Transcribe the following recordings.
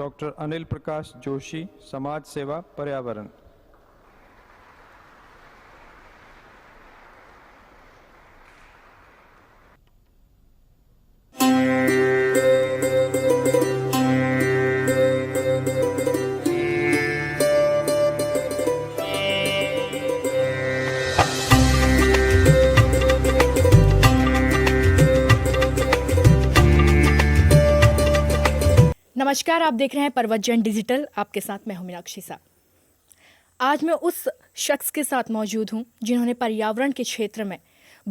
Doctor Anil Prakash Joshi, समाज सेवा पर्यावरण। नमस्कार, आप देख रहे हैं परवतजन डिजिटल। आपके साथ मैं हूं मीनाक्षी सा। आज मैं उस शख्स के साथ मौजूद हूं जिन्होंने पर्यावरण के क्षेत्र में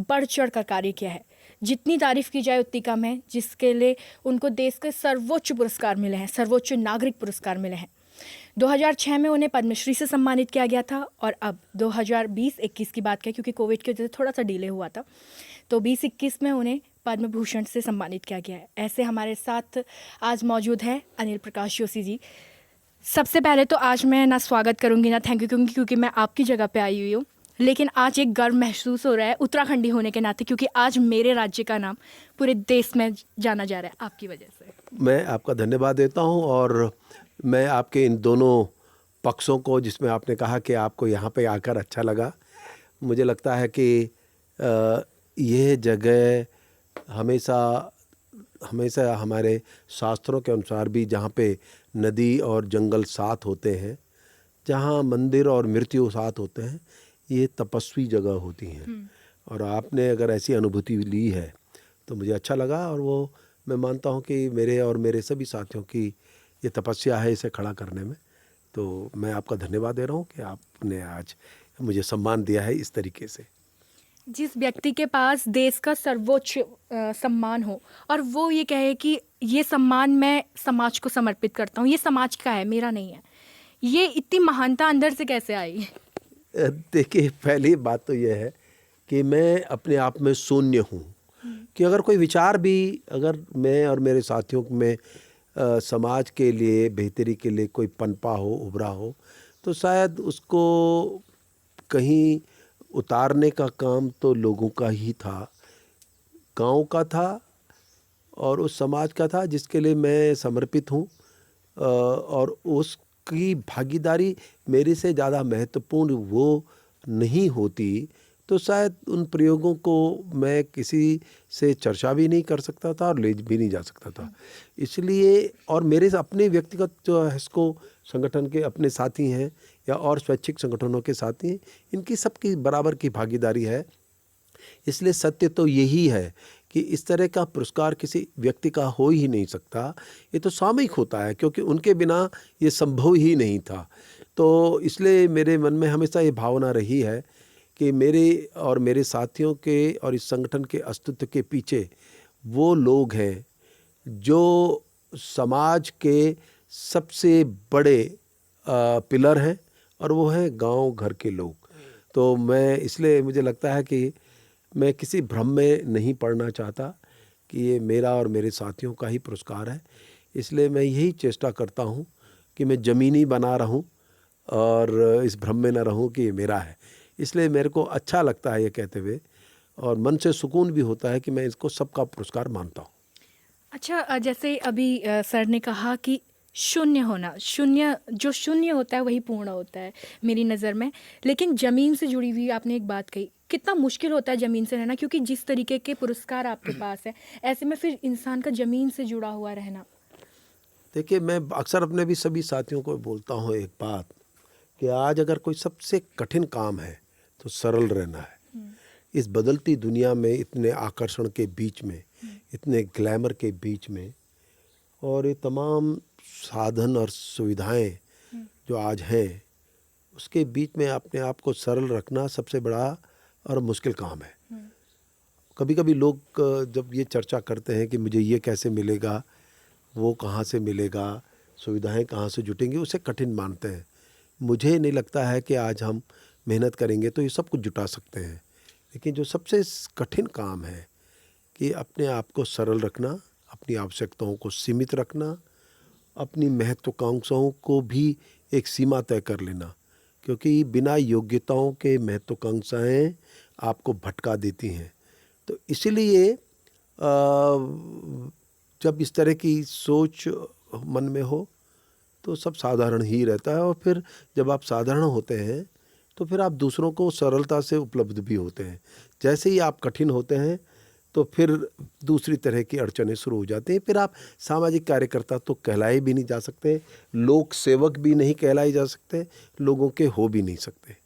बढ़ चढ़ कर कार्य किया है। जितनी तारीफ की जाए उतनी कम है, जिसके लिए उनको देश के सर्वोच्च पुरस्कार मिले हैं, सर्वोच्च नागरिक पुरस्कार मिले हैं। 2006 में उन्हें पद्मश्री से सम्मानित किया गया था और अब 2020-21 की बात करें, क्योंकि कोविड की वजह से थोड़ा सा डिले हुआ था, तो 2021 में उन्हें पद्म भूषण से सम्मानित किया गया है। ऐसे हमारे साथ आज मौजूद है अनिल प्रकाश जोशी जी। सबसे पहले तो आज मैं ना स्वागत करूंगी ना थैंक यू करूंगी, क्योंकि मैं आपकी जगह पे आई हुई हूँ, लेकिन आज एक गर्व महसूस हो रहा है उत्तराखंडी होने के नाते, क्योंकि आज मेरे राज्य का नाम पूरे देश में जाना जा रहा है आपकी वजह से। मैं आपका धन्यवाद देता हूं और मैं आपके इन दोनों पक्षों को, जिसमें आपने कहा कि आपको यहाँ पे आकर अच्छा लगा, मुझे लगता है कि यह जगह हमेशा हमारे शास्त्रों के अनुसार भी, जहाँ पे नदी और जंगल साथ होते हैं, जहाँ मंदिर और मृत्यु साथ होते हैं, ये तपस्वी जगह होती हैं। और आपने अगर ऐसी अनुभूति ली है तो मुझे अच्छा लगा, और वो मैं मानता हूँ कि मेरे और मेरे सभी साथियों की ये तपस्या है इसे खड़ा करने में। तो मैं आपका धन्यवाद दे रहा हूँ कि आपने आज मुझे सम्मान दिया है इस तरीके से। जिस व्यक्ति के पास देश का सर्वोच्च सम्मान हो और वो ये कहे कि ये सम्मान मैं समाज को समर्पित करता हूँ, ये समाज का है, मेरा नहीं है, ये इतनी महानता अंदर से कैसे आई? देखिए, पहली बात तो यह है कि मैं अपने आप में शून्य हूँ, कि अगर कोई विचार भी, अगर मैं और मेरे साथियों में समाज के लिए, बेहतरी के लिए कोई पनपा हो, उभरा हो, तो शायद उसको कहीं उतारने का काम तो लोगों का ही था, गांव का था और उस समाज का था जिसके लिए मैं समर्पित हूँ। और उसकी भागीदारी मेरे से ज़्यादा महत्वपूर्ण वो नहीं होती, तो शायद उन प्रयोगों को मैं किसी से चर्चा भी नहीं कर सकता था और ले भी नहीं जा सकता था। इसलिए, और मेरे अपने व्यक्तिगत जो HESCO संगठन के अपने साथी हैं या और स्वैच्छिक संगठनों के साथी हैं, इनकी सबकी बराबर की भागीदारी है। इसलिए सत्य तो यही है कि इस तरह का पुरस्कार किसी व्यक्ति का हो ही नहीं सकता, ये तो सामूहिक होता है, क्योंकि उनके बिना ये संभव ही नहीं था। तो इसलिए मेरे मन में हमेशा ये भावना रही है कि मेरे और मेरे साथियों के और इस संगठन के अस्तित्व के पीछे वो लोग हैं जो समाज के सबसे बड़े पिलर हैं, और वो हैं गांव घर के लोग। तो मैं, इसलिए मुझे लगता है कि मैं किसी भ्रम में नहीं पड़ना चाहता कि ये मेरा और मेरे साथियों का ही पुरस्कार है। इसलिए मैं यही चेष्टा करता हूँ कि मैं ज़मीनी बना रहूँ और इस भ्रम में न रहूँ कि ये मेरा है। इसलिए मेरे को अच्छा लगता है ये कहते हुए, और मन से सुकून भी होता है कि मैं इसको सबका पुरस्कार मानता हूँ। अच्छा, जैसे अभी सर ने कहा कि शून्य होना, जो शून्य होता है वही पूर्ण होता है मेरी नज़र में। लेकिन ज़मीन से जुड़ी हुई आपने एक बात कही, कितना मुश्किल होता है ज़मीन से रहना, क्योंकि जिस तरीके के पुरस्कार आपके पास है, ऐसे में फिर इंसान का ज़मीन से जुड़ा हुआ रहना। देखिए, मैं अक्सर अपने भी सभी साथियों को बोलता हूँ एक बात, कि आज अगर कोई सबसे कठिन काम है तो सरल रहना है। इस बदलती दुनिया में, इतने आकर्षण के बीच में, इतने ग्लैमर के बीच में, और ये तमाम साधन और सुविधाएं जो आज हैं, उसके बीच में अपने आप को सरल रखना सबसे बड़ा और मुश्किल काम है। कभी कभी लोग जब ये चर्चा करते हैं कि मुझे ये कैसे मिलेगा, वो कहाँ से मिलेगा, सुविधाएं कहाँ से जुटेंगी, उसे कठिन मानते हैं। मुझे नहीं लगता है कि आज हम मेहनत करेंगे तो ये सब कुछ जुटा सकते हैं। लेकिन जो सबसे कठिन काम है कि अपने आप को सरल रखना, अपनी आवश्यकताओं को सीमित रखना, अपनी महत्वाकांक्षाओं को भी एक सीमा तय कर लेना, क्योंकि बिना योग्यताओं के महत्वाकांक्षाएं आपको भटका देती हैं। तो इसीलिए जब इस तरह की सोच मन में हो तो सब साधारण ही रहता है। और फिर जब आप साधारण होते हैं तो फिर आप दूसरों को सरलता से उपलब्ध भी होते हैं। जैसे ही आप कठिन होते हैं तो फिर दूसरी तरह की अड़चनें शुरू हो जाती हैं। फिर आप सामाजिक कार्यकर्ता तो कहलाए भी नहीं जा सकते, लोक सेवक भी नहीं कहलाए जा सकते, लोगों के हो भी नहीं सकते।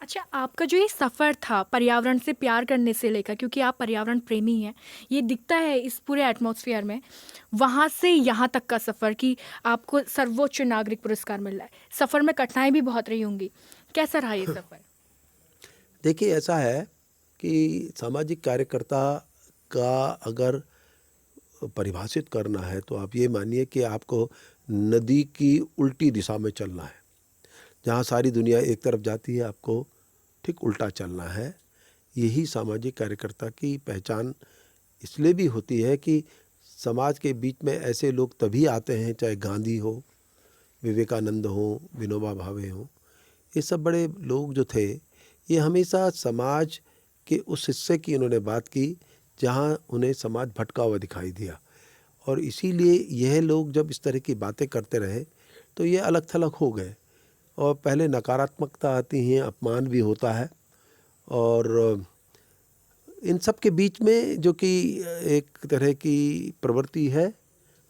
अच्छा, आपका जो ये सफ़र था पर्यावरण से प्यार करने से लेकर, क्योंकि आप पर्यावरण प्रेमी हैं, ये दिखता है इस पूरे एटमॉस्फेयर में, वहाँ से यहाँ तक का सफ़र कि आपको सर्वोच्च नागरिक पुरस्कार मिल रहा है। सफ़र में कठिनाई भी बहुत रही होंगी, कैसा रहा ये सफ़र? देखिए, ऐसा है कि सामाजिक कार्यकर्ता का अगर परिभाषित करना है तो आप ये मानिए कि आपको नदी की उल्टी दिशा में चलना है। जहाँ सारी दुनिया एक तरफ जाती है, आपको ठीक उल्टा चलना है। यही सामाजिक कार्यकर्ता की पहचान इसलिए भी होती है कि समाज के बीच में ऐसे लोग तभी आते हैं, चाहे गांधी हो, विवेकानंद हो, विनोबा भावे हो, ये सब बड़े लोग जो थे, ये हमेशा समाज के उस हिस्से की उन्होंने बात की जहाँ उन्हें समाज भटका हुआ दिखाई दिया। और इसीलिए यह लोग जब इस तरह की बातें करते रहे तो ये अलग थलग हो गए। और पहले नकारात्मकता आती है, अपमान भी होता है, और इन सब के बीच में जो कि एक तरह की प्रवृत्ति है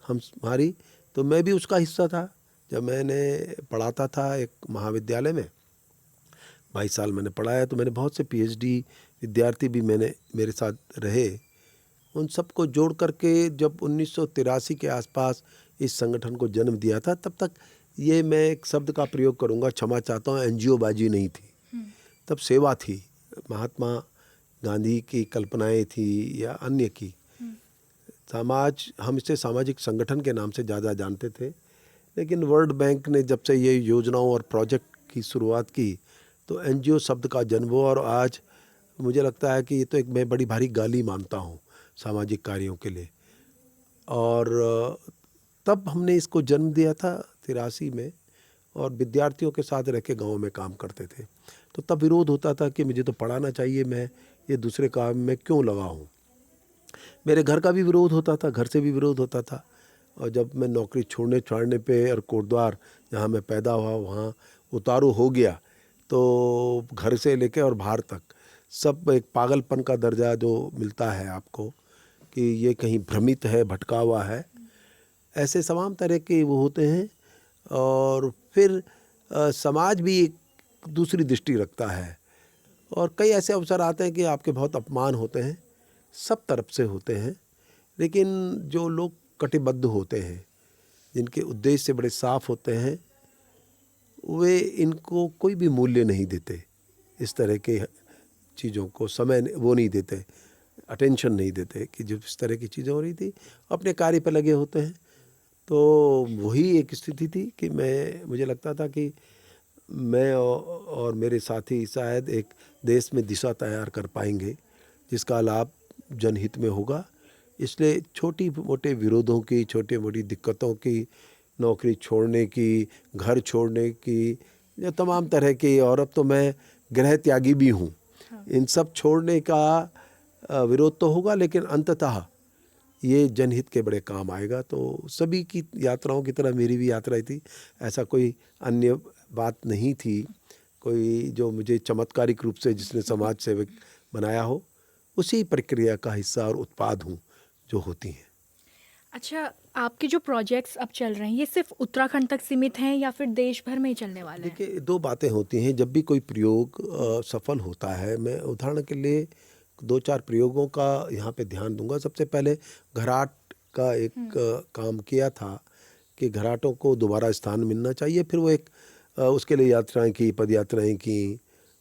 हमारी, तो मैं भी उसका हिस्सा था। जब मैंने पढ़ाता था एक महाविद्यालय में, 22 साल मैंने पढ़ाया, तो मैंने बहुत से पीएचडी विद्यार्थी भी मेरे साथ रहे। उन सबको जोड़ करके जब 1983 के आसपास इस संगठन को जन्म दिया था, तब तक ये मैं एक शब्द का प्रयोग करूँगा, क्षमा चाहता हूँ, एनजीओ बाजी नहीं थी, तब सेवा थी। महात्मा गांधी की कल्पनाएं थी या अन्य की। हम इसे सामाजिक संगठन के नाम से ज़्यादा जानते थे, लेकिन वर्ल्ड बैंक ने जब से ये योजनाओं और प्रोजेक्ट की शुरुआत की तो एनजीओ शब्द का जन्म हुआ। और आज मुझे लगता है कि ये तो एक मैं बड़ी भारी गाली मानता हूँ सामाजिक कार्यों के लिए। और तब हमने इसको जन्म दिया था 83 में, और विद्यार्थियों के साथ रह के गाँव में काम करते थे। तो तब विरोध होता था कि मुझे तो पढ़ाना चाहिए, मैं ये दूसरे काम में क्यों लगा हूँ। मेरे घर का भी विरोध होता था, घर से भी विरोध होता था। और जब मैं नौकरी छोड़ने पे और कोटद्वार जहाँ मैं पैदा हुआ वहाँ उतारू हो गया, तो घर से लेके और बाहर तक सब एक पागलपन का दर्जा जो मिलता है आपको कि ये कहीं भ्रमित है, भटका हुआ है, ऐसे तमाम तरह के वो होते हैं। और फिर समाज भी एक दूसरी दृष्टि रखता है, और कई ऐसे अवसर आते हैं कि आपके बहुत अपमान होते हैं, सब तरफ से होते हैं। लेकिन जो लोग कटिबद्ध होते हैं, जिनके उद्देश्य बड़े साफ होते हैं, वे इनको कोई भी मूल्य नहीं देते। इस तरह के चीज़ों को समय वो नहीं देते, अटेंशन नहीं देते कि जो इस तरह की चीज़ें हो रही थी, अपने कार्य पर लगे होते हैं। तो वही एक स्थिति थी कि मुझे लगता था कि मैं और मेरे साथी शायद एक देश में दिशा तैयार कर पाएंगे जिसका लाभ जनहित में होगा। इसलिए छोटी मोटे विरोधों की, छोटी मोटी दिक्कतों की, नौकरी छोड़ने की, घर छोड़ने की, या तमाम तरह की, और अब तो मैं गृह त्यागी भी हूँ, इन सब छोड़ने का विरोध तो होगा, लेकिन अंततः ये जनहित के बड़े काम आएगा। तो सभी की यात्राओं की तरह मेरी भी यात्रा थी, ऐसा कोई अन्य बात नहीं थी, कोई जो मुझे चमत्कारिक रूप से जिसने समाज सेवक बनाया हो, उसी प्रक्रिया का हिस्सा और उत्पाद हूँ जो होती हैं। अच्छा, आपके जो प्रोजेक्ट्स अब चल रहे हैं, ये सिर्फ उत्तराखंड तक सीमित हैं या फिर देश भर में ही चलने वाले हैं? देखिए, दो बातें होती हैं जब भी कोई प्रयोग सफल होता है। मैं उदाहरण के लिए 2-4 प्रयोगों का यहाँ पे ध्यान दूंगा। सबसे पहले घराट का एक काम किया था कि घराटों को दोबारा स्थान मिलना चाहिए। फिर वो एक उसके लिए यात्राएं की, पद यात्राएं की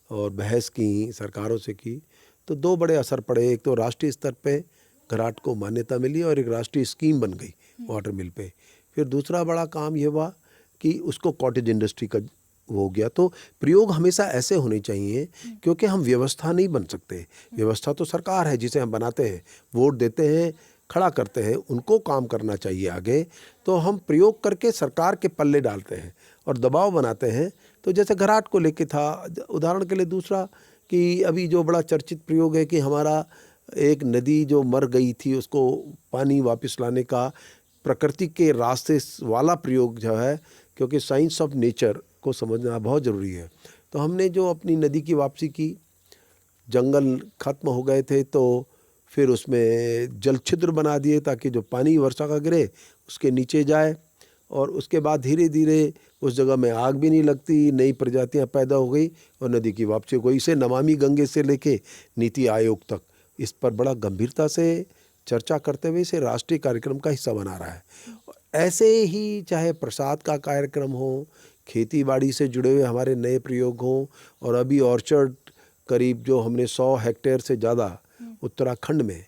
और बहस की, सरकारों से की। तो दो बड़े असर पड़े। एक तो राष्ट्रीय स्तर पे घराट को मान्यता मिली और एक राष्ट्रीय स्कीम बन गई वाटर मिल पे। फिर दूसरा बड़ा काम ये हुआ कि उसको कॉटेज इंडस्ट्री का हो गया। तो प्रयोग हमेशा ऐसे होने चाहिए, क्योंकि हम व्यवस्था नहीं बन सकते। व्यवस्था तो सरकार है जिसे हम बनाते हैं, वोट देते हैं, खड़ा करते हैं, उनको काम करना चाहिए आगे। तो हम प्रयोग करके सरकार के पल्ले डालते हैं और दबाव बनाते हैं। तो जैसे घराट को लेके था उदाहरण के लिए। दूसरा कि अभी जो बड़ा चर्चित प्रयोग है कि हमारा एक नदी जो मर गई थी उसको पानी वापस लाने का प्रकृति के रास्ते वाला प्रयोग जो है क्योंकि साइंस ऑफ नेचर को समझना बहुत ज़रूरी है। तो हमने जो अपनी नदी की वापसी की, जंगल खत्म हो गए थे तो फिर उसमें जल छिद्र बना दिए ताकि जो पानी वर्षा का गिरे उसके नीचे जाए, और उसके बाद धीरे धीरे उस जगह में आग भी नहीं लगती, नई प्रजातियां पैदा हो गई और नदी की वापसी हो गई। इसे नमामि गंगे से लेके नीति आयोग तक इस पर बड़ा गंभीरता से चर्चा करते हुए इसे राष्ट्रीय कार्यक्रम का हिस्सा बना रहा है। ऐसे ही चाहे प्रसाद का कार्यक्रम हो, खेती बाड़ी से जुड़े हुए हमारे नए प्रयोग हों, और अभी ऑर्चर्ड करीब जो हमने 100 हेक्टेयर से ज़्यादा उत्तराखंड में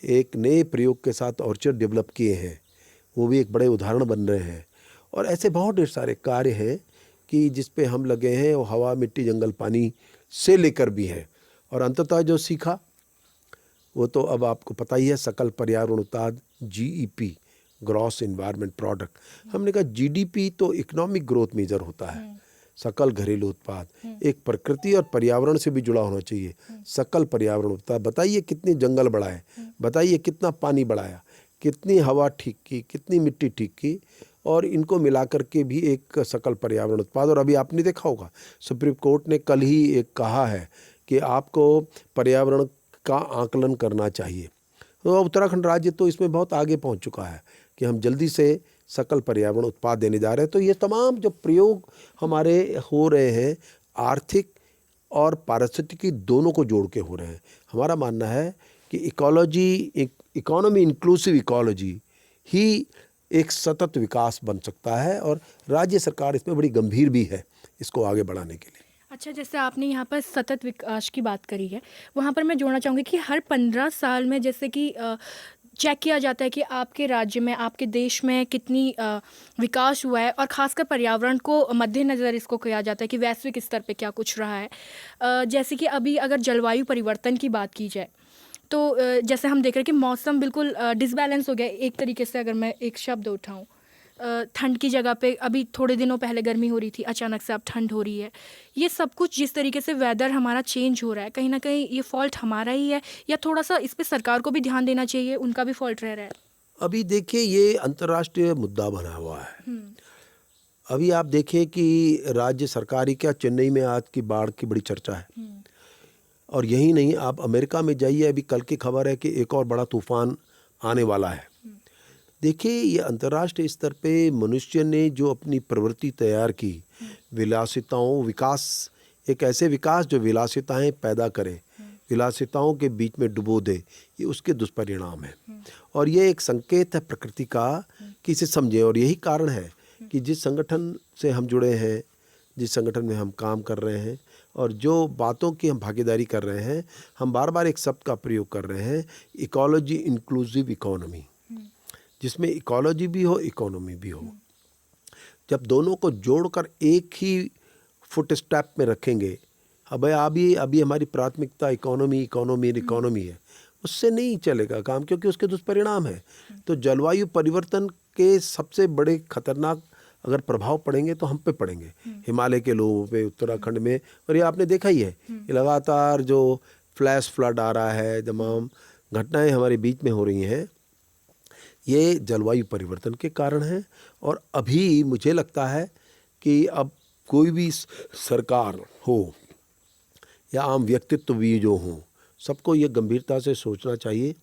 एक नए प्रयोग के साथ ऑर्चर्ड डेवलप किए हैं, वो भी एक बड़े उदाहरण बन रहे हैं। और ऐसे बहुत ढेर सारे कार्य हैं कि जिस पे हम लगे हैं, वो हवा, मिट्टी, जंगल, पानी से लेकर भी हैं। और अंततः जो सीखा वो तो अब आपको पता ही है, सकल पर्यावरण उत्पाद GEP, ग्रॉस इन्वायरमेंट प्रोडक्ट। हमने कहा GDP तो इकोनॉमिक ग्रोथ मेजर होता है, सकल घरेलू उत्पाद एक प्रकृति और पर्यावरण से भी जुड़ा होना चाहिए। सकल पर्यावरण उत्पाद, बताइए कितने जंगल बढ़ाए, बताइए कितना पानी बढ़ाया, कितनी हवा ठीक की, कितनी मिट्टी ठीक की, और इनको मिलाकर के भी एक सकल पर्यावरण उत्पाद। और अभी आपने देखा होगा सुप्रीम कोर्ट ने कल ही एक कहा है कि आपको पर्यावरण का आकलन करना चाहिए। तो उत्तराखंड राज्य तो इसमें बहुत आगे पहुंच चुका है कि हम जल्दी से सकल पर्यावरण उत्पाद देने जा रहे हैं। तो ये तमाम जो प्रयोग हमारे हो रहे हैं, आर्थिक और पारिस्थितिकी दोनों को जोड़ के हो रहे हैं। हमारा मानना है कि इकोनॉमी इंक्लूसिव इकोलॉजी ही एक सतत विकास बन सकता है, और राज्य सरकार इसमें बड़ी गंभीर भी है इसको आगे बढ़ाने के लिए। अच्छा, जैसे आपने यहाँ पर सतत विकास की बात करी है, वहाँ पर मैं जोड़ना चाहूँगी कि हर 15 साल में जैसे कि चेक किया जाता है कि आपके राज्य में, आपके देश में कितनी विकास हुआ है, और ख़ासकर पर्यावरण को मद्देनज़र इसको किया जाता है कि वैश्विक स्तर पे क्या कुछ रहा है। जैसे कि अभी अगर जलवायु परिवर्तन की बात की जाए तो जैसे हम देख रहे हैं कि मौसम बिल्कुल डिसबैलेंस हो गया एक तरीके से। अगर मैं एक शब्द उठाऊँ, ठंड की जगह पे अभी थोड़े दिनों पहले गर्मी हो रही थी, अचानक से अब ठंड हो रही है। ये सब कुछ जिस तरीके से वेदर हमारा चेंज हो रहा है, कहीं ना कहीं ये फॉल्ट हमारा ही है, या थोड़ा सा इस पे सरकार को भी ध्यान देना चाहिए, उनका भी फॉल्ट रह रहा है? अभी देखिए, ये अंतर्राष्ट्रीय मुद्दा बना हुआ है। अभी आप देखिए कि राज्य सरकारी, क्या चेन्नई में आज की बाढ़ की बड़ी चर्चा है, और यही नहीं, आप अमेरिका में जाइए, अभी कल की खबर है कि एक और बड़ा तूफान आने वाला है। देखिए, ये अंतर्राष्ट्रीय स्तर पे मनुष्य ने जो अपनी प्रवृत्ति तैयार की, विलासिताओं, विकास, एक ऐसे विकास जो विलासिताएं पैदा करे, विलासिताओं के बीच में डुबो दे, ये उसके दुष्परिणाम है। और ये एक संकेत है प्रकृति का कि इसे समझें। और यही कारण है कि जिस संगठन से हम जुड़े हैं, जिस संगठन में हम काम कर रहे हैं, और जो बातों की हम भागीदारी कर रहे हैं, हम बार बार एक शब्द का प्रयोग कर रहे हैं, इकोलॉजी इंक्लूसिव इकोनॉमी, जिसमें इकोलॉजी भी हो, इकोनॉमी भी हो। जब दोनों को जोड़कर एक ही फुट स्टेप में रखेंगे, अभी हमारी प्राथमिकता इकोनॉमी है, उससे नहीं चलेगा काम, क्योंकि उसके दुष्परिणाम है। तो जलवायु परिवर्तन के सबसे बड़े खतरनाक अगर प्रभाव पड़ेंगे तो हम पे पड़ेंगे, हिमालय के लोगों पे, उत्तराखंड में। और ये आपने देखा ही है कि लगातार जो फ्लैश फ्लड आ रहा है, तमाम घटनाएं हमारे बीच में हो रही हैं, ये जलवायु परिवर्तन के कारण है। और अभी मुझे लगता है कि अब कोई भी सरकार हो या आम व्यक्तित्व भी जो हों, सबको ये गंभीरता से सोचना चाहिए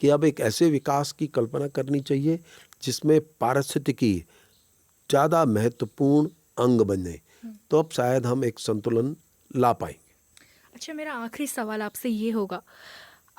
कि अब एक ऐसे विकास की कल्पना करनी चाहिए जिसमें पारिस्थितिकी ज़्यादा महत्वपूर्ण अंग बने, तो अब शायद हम एक संतुलन ला पाएंगे। अच्छा, मेरा आखिरी सवाल आपसे ये होगा,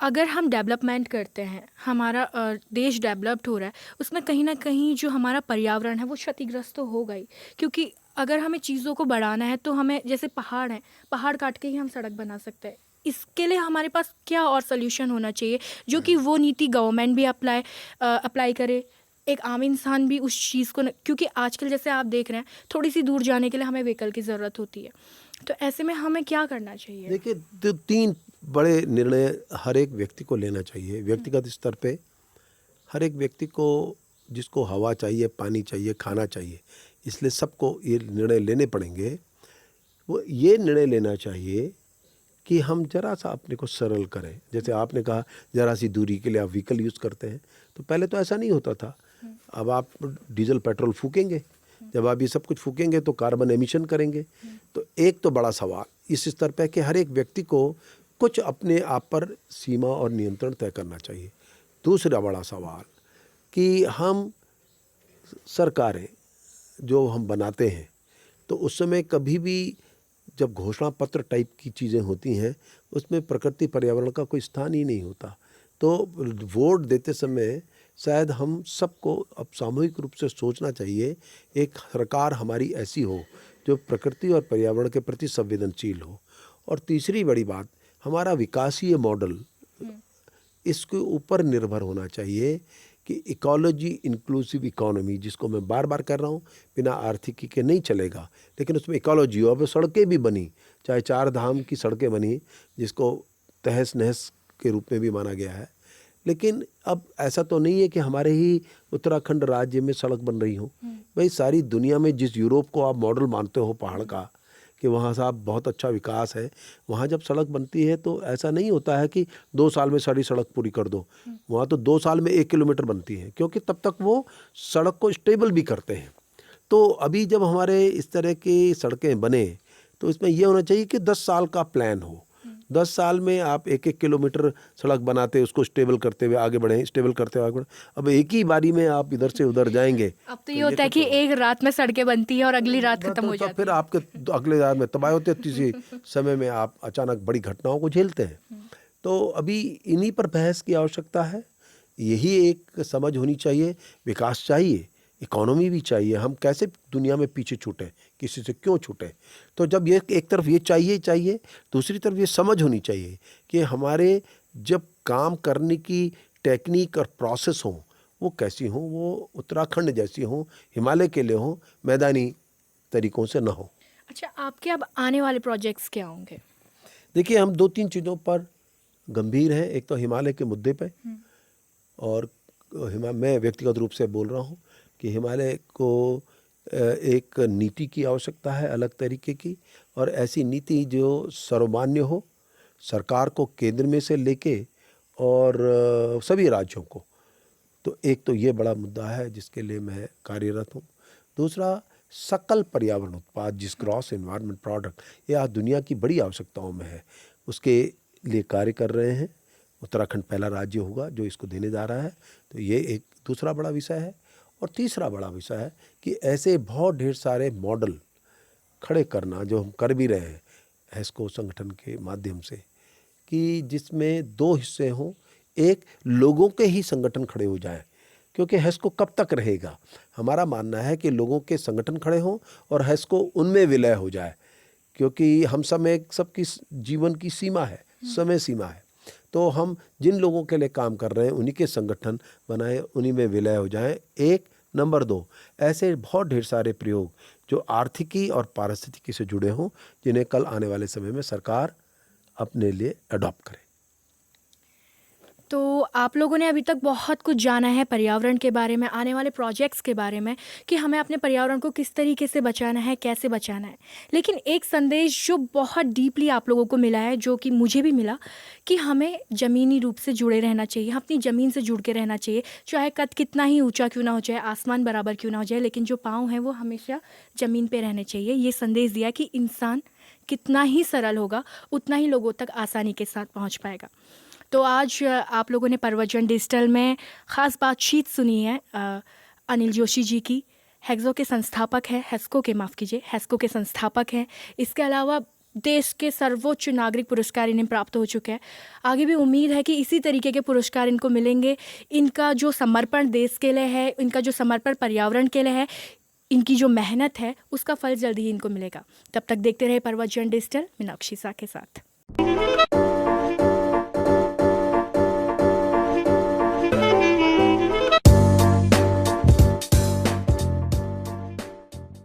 अगर हम डेवलपमेंट करते हैं, हमारा देश डेवलप्ड हो रहा है, उसमें कहीं ना कहीं जो हमारा पर्यावरण है वो क्षतिग्रस्त तो होगा ही, क्योंकि अगर हमें चीज़ों को बढ़ाना है तो हमें, जैसे पहाड़ हैं, पहाड़ काट के ही हम सड़क बना सकते हैं। इसके लिए हमारे पास क्या और सोल्यूशन होना चाहिए जो कि वो नीति गवर्नमेंट भी अप्लाई करे, एक आम इंसान भी उस चीज़ को क्योंकि आजकल जैसे आप देख रहे हैं, थोड़ी सी दूर जाने के लिए हमें व्हीकल की ज़रूरत होती है, तो ऐसे में हमें क्या करना चाहिए? देखिए, 3 बड़े निर्णय हर एक व्यक्ति को लेना चाहिए। व्यक्तिगत स्तर पे हर एक व्यक्ति को, जिसको हवा चाहिए, पानी चाहिए, खाना चाहिए, इसलिए सबको ये निर्णय लेने पड़ेंगे। वो ये निर्णय लेना चाहिए कि हम जरा सा अपने को सरल करें। जैसे आपने कहा जरा सी दूरी के लिए आप व्हीकल यूज़ करते हैं, तो पहले तो ऐसा नहीं होता था। अब आप डीजल पेट्रोल फूकेंगे जब आप ये सब कुछ फूकेंगे तो कार्बन एमिशन करेंगे। तो एक तो बड़ा सवाल इस स्तर पे कि हर एक व्यक्ति को कुछ अपने आप पर सीमा और नियंत्रण तय करना चाहिए। दूसरा बड़ा सवाल कि हम सरकारें जो हम बनाते हैं तो उस समय कभी भी जब घोषणा पत्र टाइप की चीज़ें होती हैं उसमें प्रकृति पर्यावरण का कोई स्थान ही नहीं होता। तो वोट देते समय शायद हम सबको अब सामूहिक रूप से सोचना चाहिए, एक सरकार हमारी ऐसी हो जो प्रकृति और पर्यावरण के प्रति संवेदनशील हो। और तीसरी बड़ी बात, हमारा विकासीय मॉडल इसके ऊपर निर्भर होना चाहिए कि इकोलॉजी इंक्लूसिव इकोनॉमी, जिसको मैं बार बार कर रहा हूँ, बिना आर्थिकी के नहीं चलेगा, लेकिन उसमें इकोलॉजी हो। अब सड़कें भी बनी, चाहे 4 धाम की सड़कें बनी जिसको तहस नहस के रूप में भी माना गया है, लेकिन अब ऐसा तो नहीं है कि हमारे ही उत्तराखंड राज्य में सड़क बन रही हो। भाई सारी दुनिया में जिस यूरोप को आप मॉडल मानते हो पहाड़ का कि वहाँ साहब बहुत अच्छा विकास है, वहाँ जब सड़क बनती है तो ऐसा नहीं होता है कि 2 साल में सारी सड़क पूरी कर दो। वहाँ तो 2 साल में 1 किलोमीटर बनती है, क्योंकि तब तक वो सड़क को स्टेबल भी करते हैं। तो अभी जब हमारे इस तरह की सड़कें बने तो इसमें यह होना चाहिए कि 10 साल का प्लान हो। 10 साल में आप 1-1 किलोमीटर सड़क बनाते, उसको स्टेबल करते हुए आगे बढ़ें, स्टेबल करते हुए आगे बढ़ें। अब एक ही बारी में आप इधर से उधर जाएंगे। अब तो ये होता है कि एक रात में सड़कें बनती है और अगली रात खत्म हो जाती है। फिर आपके अगले रात में तबाह होते हैं, किसी समय में आप अचानक बड़ी घटनाओं को झेलते हैं। तो अभी इन्हीं पर बहस की आवश्यकता है। यही एक समझ होनी चाहिए। विकास चाहिए, इकोनॉमी भी चाहिए। हम कैसे दुनिया में पीछे छूटे, किसी से क्यों छूटे? तो जब ये एक तरफ ये चाहिए, दूसरी तरफ ये समझ होनी चाहिए कि हमारे जब काम करने की टेक्निक और प्रोसेस हो वो कैसी हो, वो उत्तराखंड जैसी हो, हिमालय के लिए हो, मैदानी तरीकों से ना हो। अच्छा, आपके अब आने वाले प्रोजेक्ट्स क्या होंगे? देखिए, हम 2-3 चीज़ों पर गंभीर हैं। एक तो हिमालय के मुद्दे पे, और मैं व्यक्तिगत रूप से बोल रहा हूँ कि हिमालय को एक नीति की आवश्यकता है, अलग तरीके की, और ऐसी नीति जो सर्वमान्य हो, सरकार को केंद्र में से लेके और सभी राज्यों को। तो एक तो ये बड़ा मुद्दा है जिसके लिए मैं कार्यरत हूँ। दूसरा, सकल पर्यावरण उत्पाद, जिस ग्रॉस एनवायरनमेंट प्रोडक्ट, ये आज दुनिया की बड़ी आवश्यकताओं में है, उसके लिए कार्य कर रहे हैं। उत्तराखंड पहला राज्य होगा जो इसको देने जा रहा है। तो ये एक दूसरा बड़ा विषय है। और तीसरा बड़ा विषय है कि ऐसे बहुत ढेर सारे मॉडल खड़े करना, जो हम कर भी रहे हैं हेस्को संगठन के माध्यम से, कि जिसमें 2 हिस्से हों। एक, लोगों के ही संगठन खड़े हो जाएं, क्योंकि हेस्को कब तक रहेगा? हमारा मानना है कि लोगों के संगठन खड़े हों और हेस्को उनमें विलय हो जाए, क्योंकि हम सब में सबकी जीवन की सीमा है, समय सीमा है। तो हम जिन लोगों के लिए काम कर रहे हैं उन्हीं के संगठन बनाएं, उन्हीं में विलय हो जाएं। एक। नंबर 2, ऐसे बहुत ढेर सारे प्रयोग जो आर्थिकी और पारिस्थितिकी से जुड़े हों, जिन्हें कल आने वाले समय में सरकार अपने लिए अडॉप्ट करे। तो आप लोगों ने अभी तक बहुत कुछ जाना है पर्यावरण के बारे में, आने वाले प्रोजेक्ट्स के बारे में, कि हमें अपने पर्यावरण को किस तरीके से बचाना है, कैसे बचाना है। लेकिन एक संदेश जो बहुत डीपली आप लोगों को मिला है, जो कि मुझे भी मिला, कि हमें ज़मीनी रूप से जुड़े रहना चाहिए, अपनी ज़मीन से जुड़ के रहना चाहिए। चाहे कद कितना ही ऊंचा क्यों ना हो जाए, आसमान बराबर क्यों ना हो जाए, लेकिन जो पाँव हैं वो हमेशा ज़मीन पर रहने चाहिए। ये संदेश दिया कि इंसान कितना ही सरल होगा उतना ही लोगों तक आसानी के साथ पहुँच पाएगा। तो आज आप लोगों ने परवचन डिजिटल में ख़ास बातचीत सुनी है अनिल जोशी जी की। हेस्को के संस्थापक हैं, हेस्को के संस्थापक हैं। इसके अलावा देश के सर्वोच्च नागरिक पुरस्कार इन्हें प्राप्त हो चुके हैं। आगे भी उम्मीद है कि इसी तरीके के पुरस्कार इनको मिलेंगे। इनका जो समर्पण देश के लिए है, इनका जो समर्पण पर्यावरण के लिए है, इनकी जो मेहनत है, उसका फल जल्दी ही इनको मिलेगा। तब तक देखते रहे परवचन डिजिटल मीनाक्षी सा के साथ।